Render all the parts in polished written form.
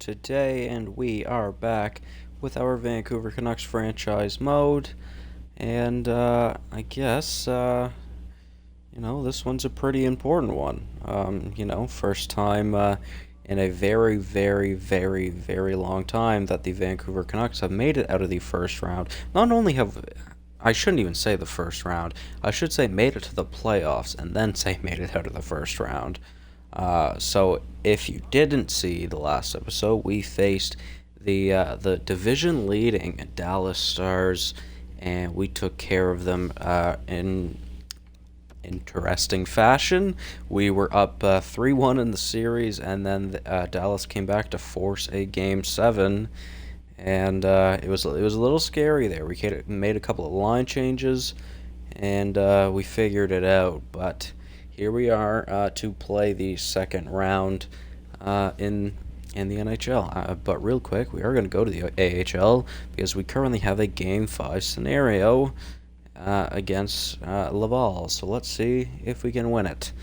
today, and we are back with our Vancouver Canucks franchise mode. And I guess this one's a pretty important one. First time in a very, very, very, very long time that the Vancouver Canucks have made it out of the first round. Not only have I shouldn't even say the first round. I should say made it to the playoffs and then say made it out of the first round. So if you didn't see the last episode, we faced the division leading Dallas Stars, and we took care of them in interesting fashion. We were up 3-1 in the series, and then Dallas came back to force a Game 7, and it was a little scary there. We made a couple of line changes, and we figured it out, but here we are to play the second round in the NHL. But real quick, we are going to go to the AHL because we currently have a Game 5 scenario against Laval. So let's see if we can win it.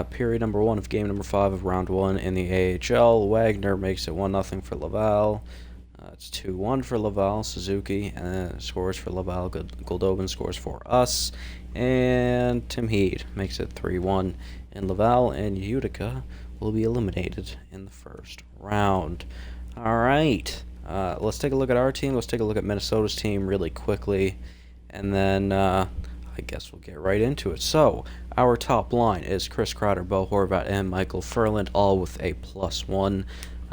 Period number 1 of game number 5 of round 1 in the AHL. Wagner makes it 1-0 for Laval. It's 2-1 for Laval. Suzuki scores for Laval. Goldobin scores for us. And Tim Heed makes it 3-1 in Laval. And Utica will be eliminated in the first round. All right. Let's take a look at our team. Let's take a look at Minnesota's team really quickly. And then I guess we'll get right into it. So our top line is Chris Kreider, Bo Horvat, and Michael Furland, all with a +1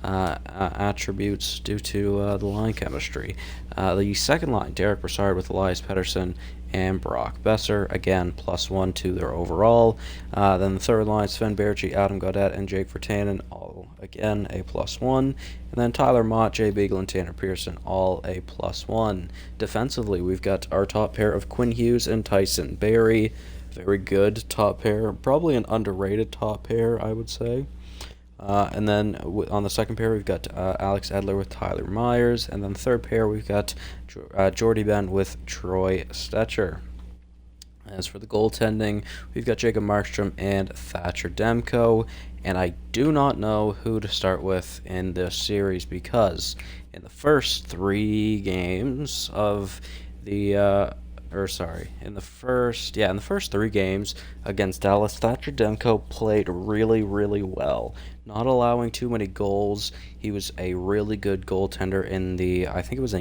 attributes due to the line chemistry. The second line, Derek Brassard with Elias Pettersson and Brock Besser, again +1 to their overall. Then the third line, Sven Baertschi, Adam Gaudette, and Jake Virtanen, all again a +1. And then Tyler Mott, Jay Beagle, and Tanner Pearson, all a +1. Defensively, we've got our top pair of Quinn Hughes and Tyson Barrie. Very good top pair, probably an underrated top pair, I would say. And then on the second pair, we've got Alex Edler with Tyler Myers. And then the third pair, we've got Jordy Ben with Troy Stetcher. As for the goaltending, we've got Jacob Markstrom and Thatcher Demko. And I do not know who to start with in this series because in the first 3 games of the in the first 3 games against Dallas, Thatcher Demko played really, really well, not allowing too many goals. He was a really good goaltender he was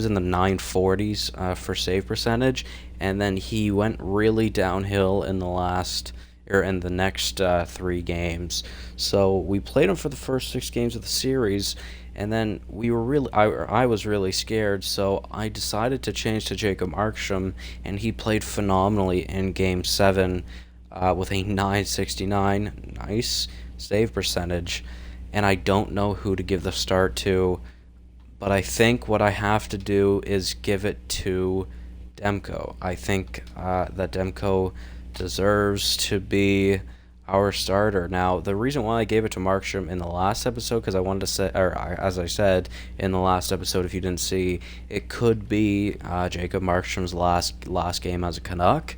in the 940s for save percentage, and then he went really downhill in the next 3 games. So we played him for the first 6 games of the series. And then I was really scared, so I decided to change to Jacob Markstrom, and he played phenomenally in Game 7 with a 969 nice save percentage. And I don't know who to give the start to, but I think what I have to do is give it to Demko. I think that Demko deserves to be our starter. Now, the reason why I gave it to Markstrom in the last episode, because I wanted to say, as I said in the last episode, if you didn't see, it could be Jacob Markstrom's last game as a Canuck,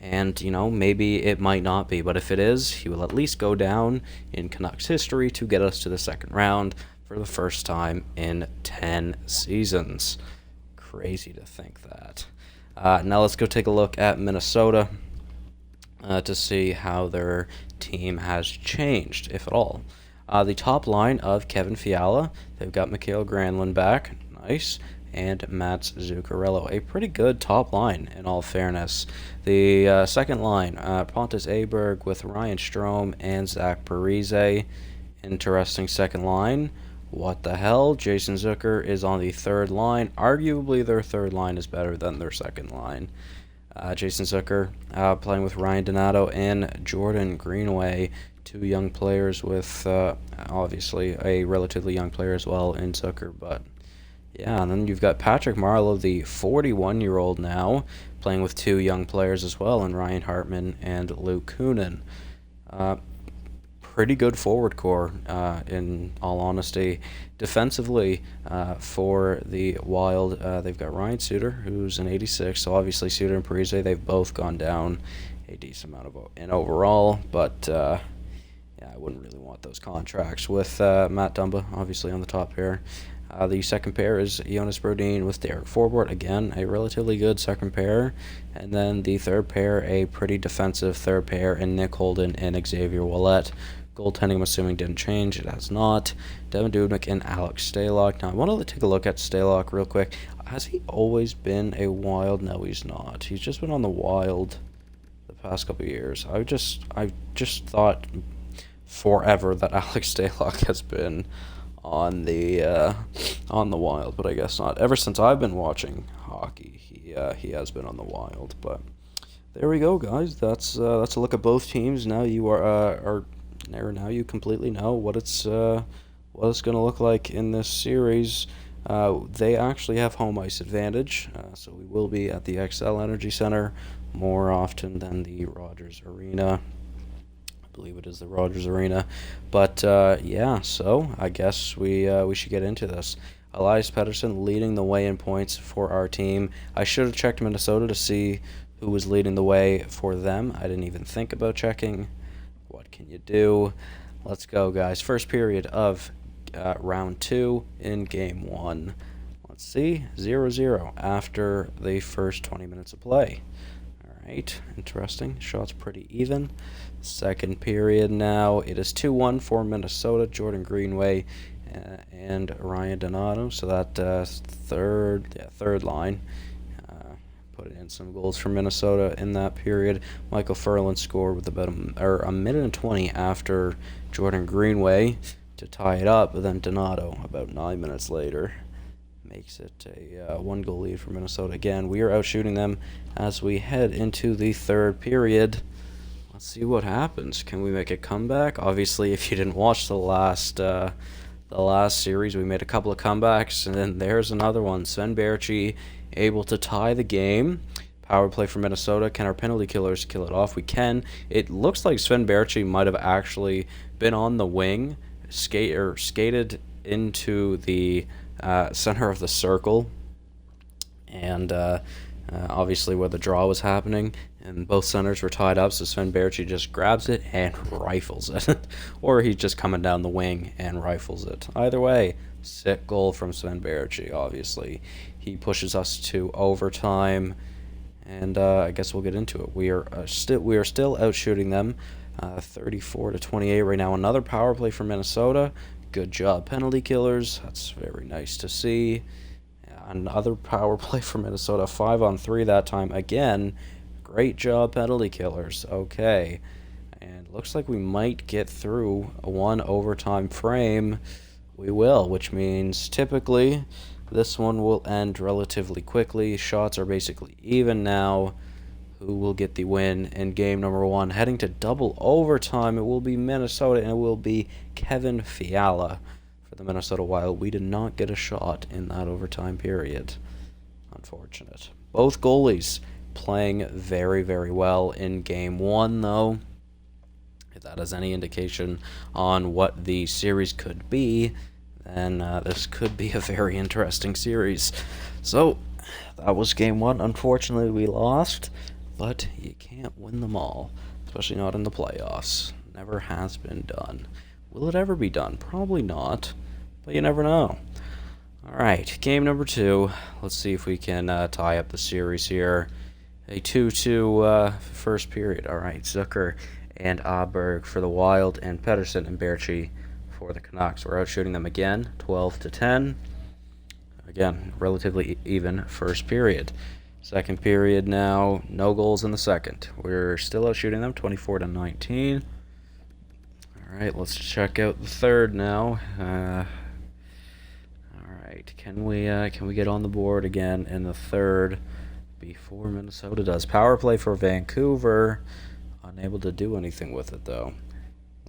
and maybe it might not be, but if it is, he will at least go down in Canucks history to get us to the second round for the first time in 10 seasons. Crazy to think that. Now let's go take a look at Minnesota to see how their team has changed, if at all. The top line of Kevin Fiala, they've got Mikael Granlund back, nice, and Mats Zuccarello. A pretty good top line, in all fairness. The second line, Pontus Aberg with Ryan Strome and Zach Parise. Interesting second line. What the hell? Jason Zucker is on the third line. Arguably, their third line is better than their second line. Jason Zucker playing with Ryan Donato and Jordan Greenway, 2 young players with obviously a relatively young player as well in Zucker. But yeah, and then you've got Patrick Marleau, the 41-year-old now, playing with 2 young players as well, and Ryan Hartman and Luke Kunin. Pretty good forward core, in all honesty. Defensively, for the Wild, they've got Ryan Suter, who's an 86, so obviously Suter and Parise, they've both gone down a decent amount in overall, but Yeah, I wouldn't really want those contracts with Matt Dumba, obviously, on the top pair. The second pair is Jonas Brodin with Derek Forbort. Again, a relatively good second pair. And then the third pair, a pretty defensive third pair, in Nick Holden and Xavier Ouellet. Goaltending, I'm assuming, didn't change. It has not. Devin Dubnyk and Alex Stalock. Now, I want to take a look at Stalock real quick. Has he always been a Wild? No, he's not. He's just been on the Wild the past couple of years. I just thought forever that Alex Stalock has been on the Wild, but I guess not. Ever since I've been watching hockey, he has been on the Wild. But there we go, guys. That's a look at both teams. Now you now you completely know what it's going to look like in this series. They actually have home ice advantage, so we will be at the XL Energy Center more often than the Rogers Arena. I believe it is the Rogers Arena. But yeah, so I guess we should get into this. Elias Pettersson leading the way in points for our team. I should have checked Minnesota to see who was leading the way for them. I didn't even think about checking. What can you do? Let's go, guys. First period of round 2 in game 1. Let's see, 0-0 after the first 20 minutes of play. Alright, interesting. Shots pretty even. Second period now. It is 2-1 for Minnesota. Jordan Greenway and Ryan Donato. So that third line. Put in some goals for Minnesota in that period. Michael Furlan scored with about a minute and 20 after Jordan Greenway to tie it up, but then Donato, about 9 minutes later, makes it a 1-goal lead for Minnesota. Again, we are outshooting them as we head into the third period. Let's see what happens. Can we make a comeback? Obviously, if you didn't watch the last series, we made a couple of comebacks, and then there's another one. Sven Baertschi able to tie the game. Power play for Minnesota. Can our penalty killers kill it off? We can. It looks like Sven Baertschi might have actually been on the wing, skated into the center of the circle, and obviously where the draw was happening, and both centers were tied up, so Sven Baertschi just grabs it and rifles it. Or he's just coming down the wing and rifles it. Either way, sick goal from Sven Baertschi, obviously. He pushes us to overtime, and I guess we'll get into it. We are still outshooting them, 34-28 right now. Another power play for Minnesota. Good job, penalty killers. That's very nice to see. Another power play for Minnesota, 5-on-3 that time. Again, great job, penalty killers. Okay, and looks like we might get through one overtime frame. We will, which means typically this one will end relatively quickly. Shots are basically even now. Who will get the win in game number 1? Heading to double overtime, it will be Minnesota, and it will be Kevin Fiala for the Minnesota Wild. We did not get a shot in that overtime period. Unfortunate. Both goalies playing very, very well in game 1, though. If that has any indication on what the series could be, then this could be a very interesting series. So, that was game 1. Unfortunately, we lost, but you can't win them all, especially not in the playoffs. Never has been done. Will it ever be done? Probably not, but you never know. Alright, game number 2. Let's see if we can tie up the series here. A 2-2 first period. Alright, Zucker and Aberg for the Wild, and Pettersson and Baertschi for the Canucks. We're outshooting them again, 12-10. Again, relatively even first period. Second period now, no goals in the second. We're still outshooting them, 24-19. Alright, let's check out the third now. Alright, can we get on the board again in the third before Minnesota does? Power play for Vancouver. Unable to do anything with it, though.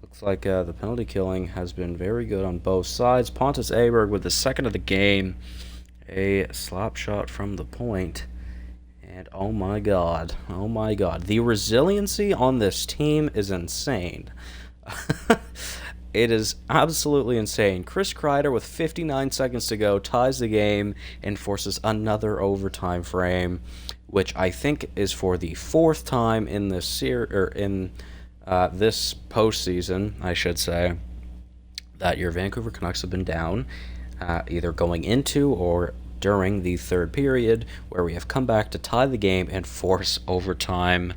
Looks like the penalty killing has been very good on both sides. Pontus Aberg with the second of the game. A slap shot from the point. And oh my god. The resiliency on this team is insane. It is absolutely insane. Chris Kreider with 59 seconds to go ties the game and forces another overtime frame, which I think is for the 4th time in this this postseason, I should say, that your Vancouver Canucks have been down, either going into or during the third period, where we have come back to tie the game and force overtime.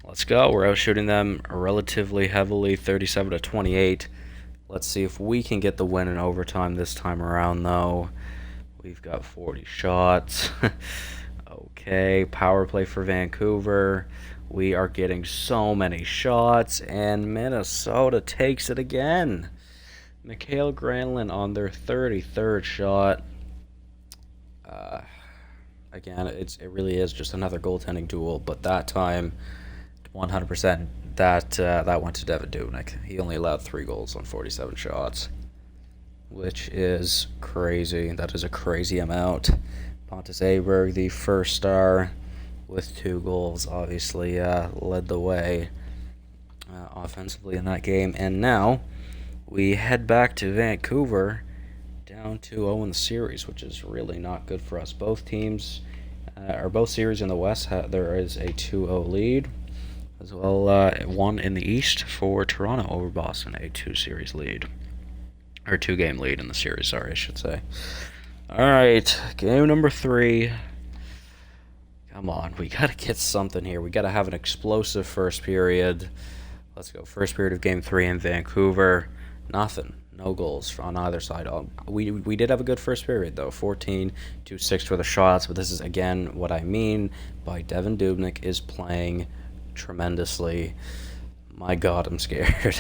Let's go. We're out shooting them relatively heavily, 37-28. Let's see if we can get the win in overtime this time around, though. We've got 40 shots. Okay, power play for Vancouver. We are getting so many shots, and Minnesota takes it again. Mikhail Granlund on their 33rd shot. Again, it really is just another goaltending duel, but that time, 100%, that went to Devin Dubnyk. He only allowed 3 goals on 47 shots, which is crazy. That is a crazy amount. Pontus Aberg, the first star, with 2 goals, obviously led the way offensively in that game. And now we head back to Vancouver, down 2-0 in the series, which is really not good for us. Both teams, or both series in the West, there is a 2-0 lead, as well one in the East for Toronto over Boston, a 2-series lead. Or 2-game lead in the series, sorry, I should say. Alright, game number 3. Come on, we gotta get something here. We gotta have an explosive first period. Let's go. First period of game 3 in Vancouver. Nothing. No goals on either side. We did have a good first period, though. 14-6 for the shots, but this is, again, what I mean by Devin Dubnyk is playing tremendously. My God, I'm scared.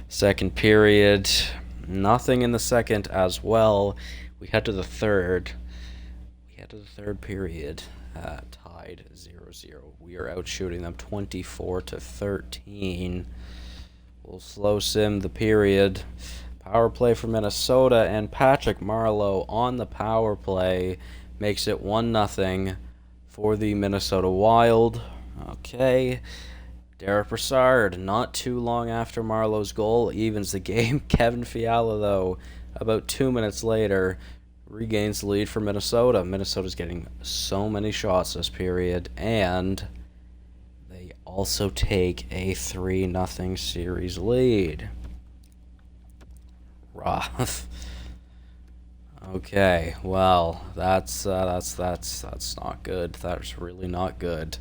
Second period, nothing in the second as well. We head to the third. Period, tied 0-0. We are out shooting them 24-13. We'll slow sim the period. Power play for Minnesota, and Patrick Marleau on the power play makes it 1-0 for the Minnesota Wild. Okay. Derek Brassard, not too long after Marleau's goal, evens the game. Kevin Fiala, though, about 2 minutes later, regains the lead for Minnesota. Minnesota's getting so many shots this period, and they also take a 3-0 series lead. Rough. Okay, well, that's not good. That's really not good.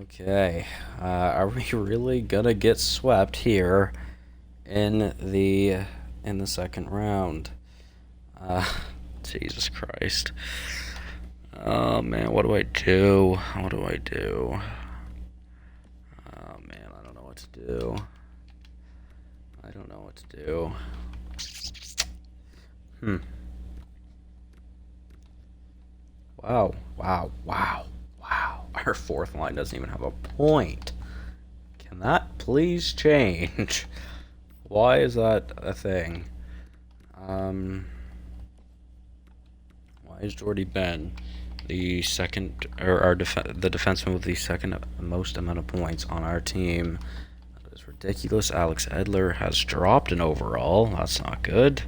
Okay, are we really gonna get swept here in the second round? Jesus Christ. Oh man, what do I do? Oh man, I don't know what to do. Wow. Our fourth line doesn't even have a point. Can that please change? Why is that a thing? Why is Jordy Ben the second, or the defenseman with the second most amount of points on our team? That is ridiculous. Alex Edler has dropped an overall. That's not good.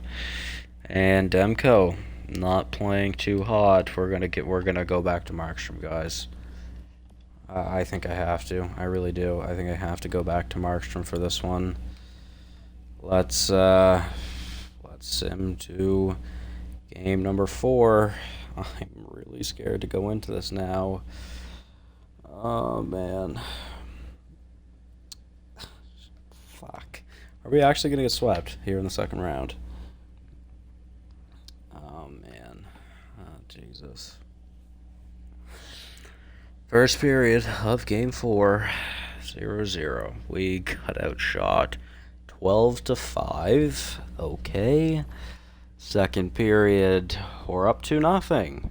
And Demko not playing too hot. We're gonna go back to Markstrom, guys. I think I have to. I really do. I think I have to go back to Markstrom for this one. Let's sim to game number 4. I'm really scared to go into this now. Oh man. Fuck. Are we actually gonna get swept here in the second round? Oh man. Oh, Jesus. First period of game 4, 0-0. We got outshot 12-5. Okay. Second period, we're up 2-0.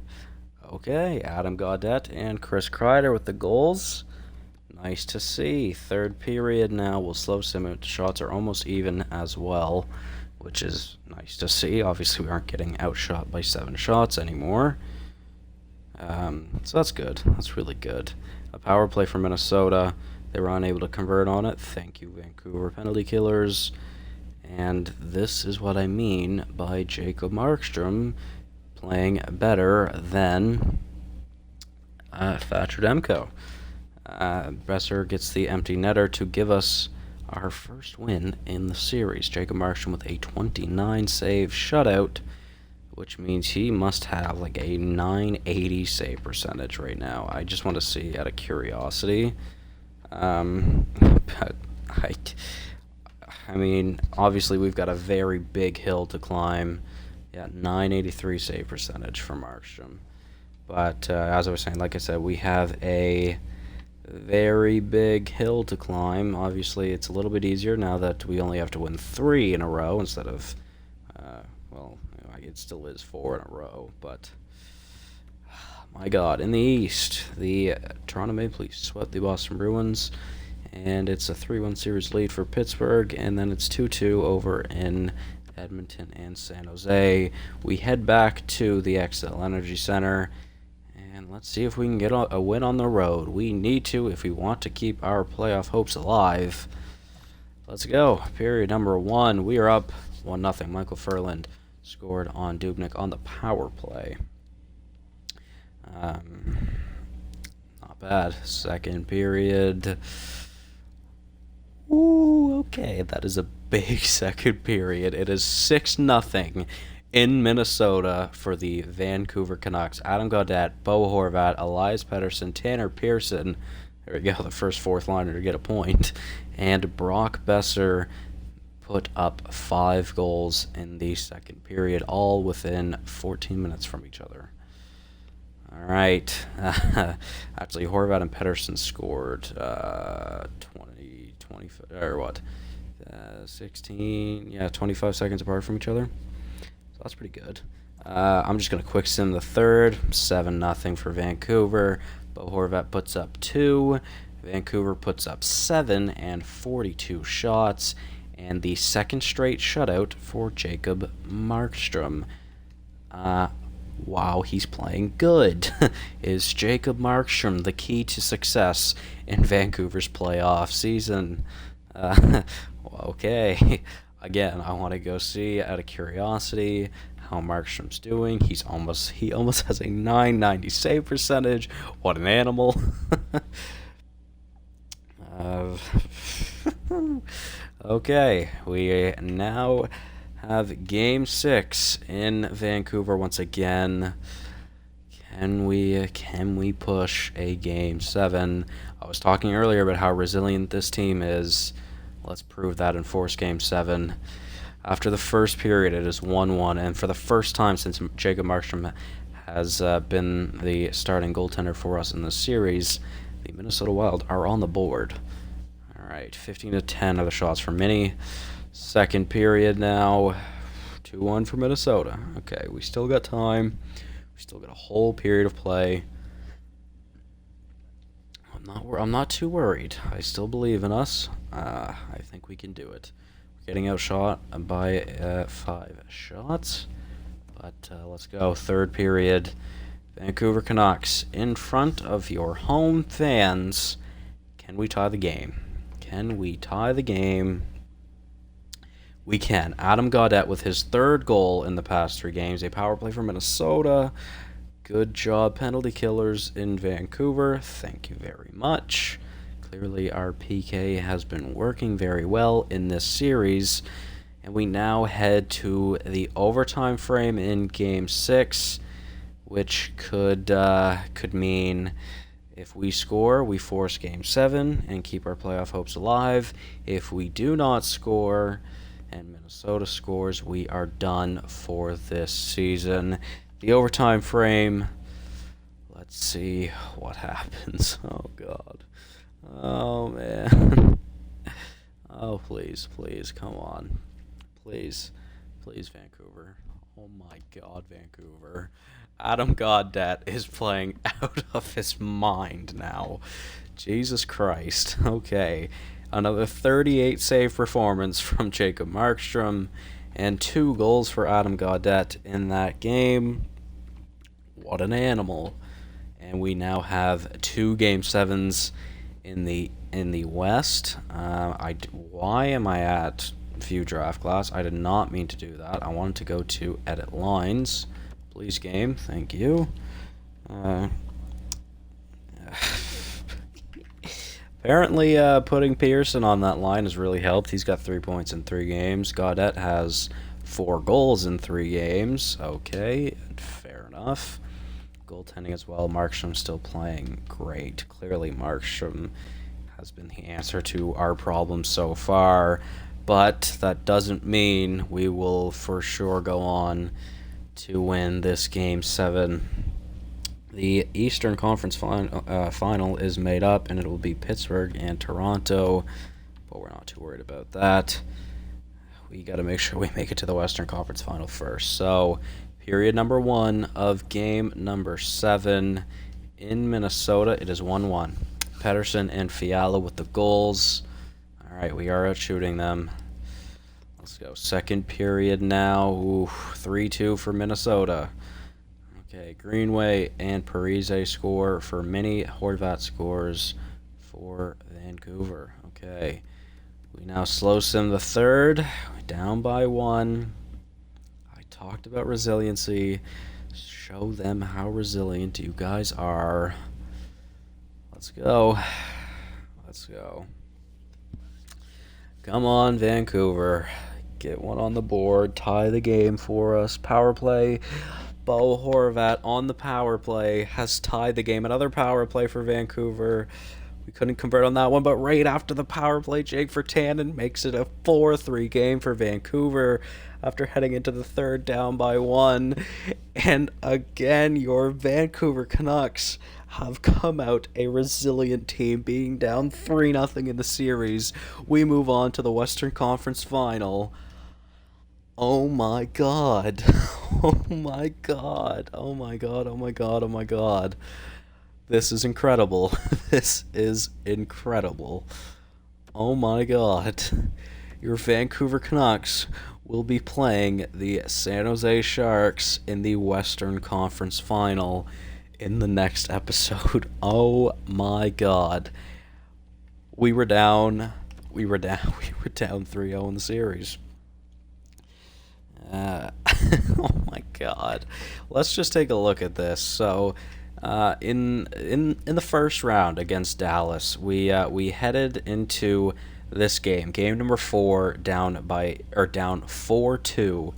Okay, Adam Gaudette and Chris Kreider with the goals. Nice to see. Third period now, we'll slow sim it. Shots are almost even as well, which is nice to see. Obviously, we aren't getting outshot by 7 shots anymore. So that's good. That's really good. A power play for Minnesota. They were unable to convert on it. Thank you, Vancouver penalty killers. And this is what I mean by Jacob Markstrom playing better than Thatcher Demko. Besser gets the empty netter to give us our first win in the series. Jacob Markstrom with a 29 save shutout, which means he must have like a 980 save percentage right now. I just want to see out of curiosity. But I mean, obviously we've got a very big hill to climb. Yeah, 983 save percentage for Markstrom. But as I was saying, like I said, we have a very big hill to climb. Obviously, it's a little bit easier now that we only have to win 3 in a row instead of, well, it still is 4 in a row. But my God, in the East, the Toronto Maple Leafs swept the Boston Bruins, and it's a 3-1 series lead for Pittsburgh, and then it's 2-2 over in Edmonton and San Jose. We head back to the XL Energy Center, and let's see if we can get a win on the road. We need to if we want to keep our playoff hopes alive. Let's go. Period number 1. We are up 1-0. Michael Furland scored on Dubnyk on the power play. Not bad. Second period. Ooh, okay. That is a big second period. It is 6-0 in Minnesota for the Vancouver Canucks. Adam Gaudette, Bo Horvat, Elias Pettersson, Tanner Pearson. There we go, the first fourth liner to get a point. And Brock Besser put up 5 goals in the second period, all within 14 minutes from each other. All right. Actually, Horvat and Pettersson scored 25 seconds apart from each other. So that's pretty good. I'm just going to quick sim the third. 7-0 for Vancouver. Bo Horvat puts up 2. Vancouver puts up 7 and 42 shots. And the second straight shutout for Jacob Markstrom. Wow, he's playing good. Is Jacob Markstrom the key to success in Vancouver's playoff season? Okay. Again, I want to go see, out of curiosity, how Markstrom's doing. He almost has a 990 save percentage. What an animal. Okay, we now have Game 6 in Vancouver once again. Can we push a Game 7? I was talking earlier about how resilient this team is. Let's prove that and force Game 7. After the first period, it is 1-1, and for the first time since Jacob Markstrom has been the starting goaltender for us in this series, the Minnesota Wild are on the board. All right, 15-10 are the shots for Minnie. Second period now, 2-1 for Minnesota. Okay, we still got time. We still got a whole period of play. I'm not too worried. I still believe in us. I think we can do it. We're getting outshot by 5 shots. But let's go. Third period. Vancouver Canucks in front of your home fans. Can we tie the game? Can we tie the game? We can. Adam Gaudette with his 3rd goal in the past 3 games. A power play for Minnesota. Good job, penalty killers in Vancouver. Thank you very much. Clearly, our PK has been working very well in this series. And we now head to the overtime frame in Game 6, which could mean if we score, we force Game 7 and keep our playoff hopes alive. If we do not score and Minnesota scores, we are done for this season. The overtime frame, let's see what happens. Oh, God. Oh, man. Oh, please, come on. Please, Vancouver. Oh, my God, Vancouver. Adam Gaudette is playing out of his mind now. Jesus Christ. Okay. Another 38 save performance from Jacob Markstrom and 2 goals for Adam Gaudette in that game. What an animal. And we now have 2 Game 7s in the West. Why am I at View Draft Class? I did not mean to do that. I wanted to go to Edit Lines. Please, game. Thank you. Apparently, putting Pearson on that line has really helped. He's got 3 points in 3 games. Gaudette has 4 goals in 3 games. Okay, fair enough. Goaltending as well. Markstrom's still playing great. Clearly, Markstrom has been the answer to our problems so far, but that doesn't mean we will for sure go on to win this Game 7. The Eastern Conference final is made up, and it will be Pittsburgh and Toronto, but we're not too worried about that. We got to make sure we make it to the Western Conference final first. So, period number 1 of game number 7 in Minnesota. It is 1-1. Pettersson and Fiala with the goals. All right, we are out shooting them. Let's go. Second period now. 3-2 for Minnesota. Okay, Greenway and Parise score for Minnie. Horvat scores for Vancouver. Okay. We now slow sim the third. Down by 1. I talked about resiliency. Show them how resilient you guys are. Let's go. Let's go. Come on, Vancouver. Get one on the board. Tie the game for us. Power play. Bo Horvat on the power play has tied the game. Another power play for Vancouver. We couldn't convert on that one, but right after the power play, Jake Virtanen makes it a 4-3 game for Vancouver after heading into the third down by 1. And again, your Vancouver Canucks have come out a resilient team, being down 3-0 in the series. We move on to the Western Conference Final. Oh my god. Oh my god. Oh my god. Oh my god. Oh my god. This is incredible. This is incredible. Oh my god. Your Vancouver Canucks will be playing the San Jose Sharks in the Western Conference Final in the next episode. Oh my god. We were down 3-0 in the series. Oh my god. Let's just take a look at this. So, in the first round against Dallas, we headed into this game number 4, down 4-2,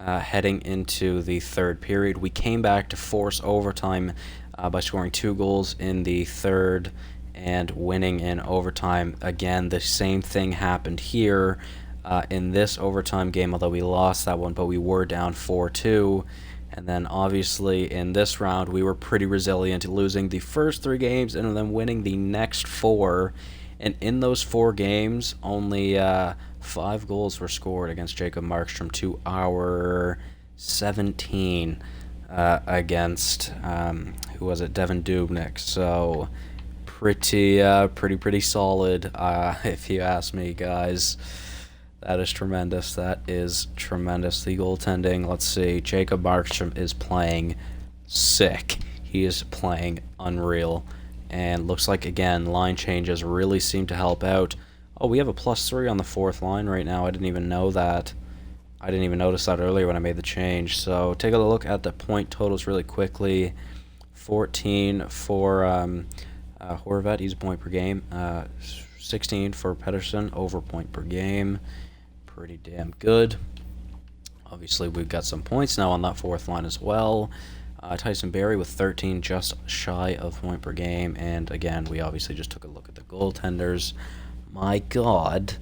heading into the third period. We came back to force overtime by scoring 2 goals in the third and winning in overtime. Again, the same thing happened here in this overtime game, although we lost that one, but we were down 4-2. And then obviously in this round, we were pretty resilient, losing the first 3 games and then winning the next 4. And in those 4 games, only 5 goals were scored against Jacob Markstrom to our 17 against, who was it, Devin Dubnyk. So pretty solid, if you ask me, guys. That is tremendous. That is tremendous. The goaltending, let's see. Jacob Markstrom is playing sick. He is playing unreal. And looks like, again, line changes really seem to help out. Oh, we have a +3 on the 4th line right now. I didn't even know that. I didn't even notice that earlier when I made the change. So take a look at the point totals really quickly. 14 for Horvat. He's a point per game. 16 for Pettersson, over point per game. Pretty damn good. Obviously, we've got some points now on that 4th line as well. Tyson Barrie with 13, just shy of point per game. And again, we obviously just took a look at the goaltenders. My God,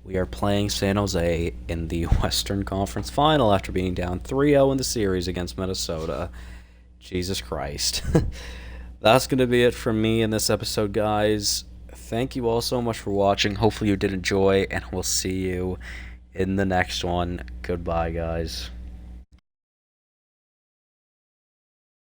we are playing San Jose in the Western Conference Final after being down 3-0 in the series against Minnesota. Jesus Christ. That's going to be it from me in this episode, guys. Thank you all so much for watching. Hopefully you did enjoy, and we'll see you in the next one. Goodbye, guys.